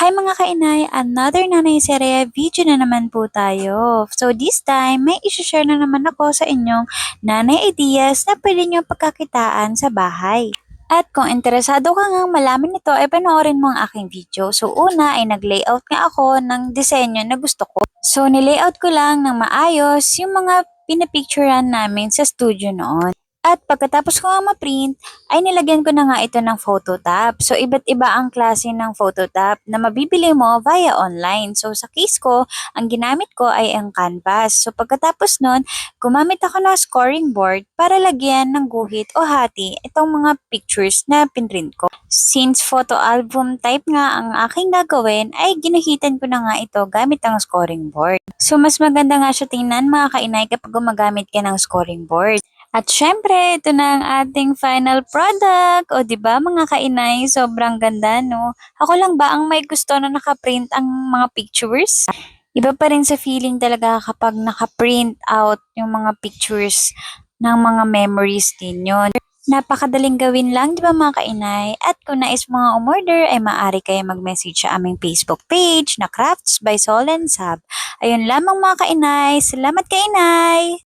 Hi mga kainay! Another Nanay Serya video na naman po tayo. So this time, may isi-share na naman ako sa inyong nanay ideas na pwede nyo pagkakitaan sa bahay. At kung interesado ka nga malaman ito, ay panoorin mo ang aking video. So una ay nag-layout nga ako ng disenyo na gusto ko. So nilayout ko lang ng maayos yung mga pinapicturean namin sa studio noon. At pagkatapos ko nga ma-print, ay nilagyan ko na nga ito ng phototab. So iba't iba ang klase ng phototab na mabibili mo via online. So sa case ko, ang ginamit ko ay ang canvas. So pagkatapos nun, gumamit ako ng scoring board para lagyan ng guhit o hati itong mga pictures na pinrint ko. Since photo album type nga ang aking gagawin, ay ginuhitan ko na nga ito gamit ang scoring board. So mas maganda nga siya tingnan mga kainay kapag gumagamit ka ng scoring board. At syempre, ito na ang ating final product. O, di ba mga kainay, sobrang ganda, no? Ako lang ba ang may gusto na nakaprint ang mga pictures? Iba pa rin sa feeling talaga kapag nakaprint out yung mga pictures ng mga memories ninyo. Napakadaling gawin lang, di ba mga kainay? At kung nais mga umorder, ay maaari kayo mag-message sa aming Facebook page na Crafts by Sol and Sab. Ayun lamang mga kainay. Salamat kainay!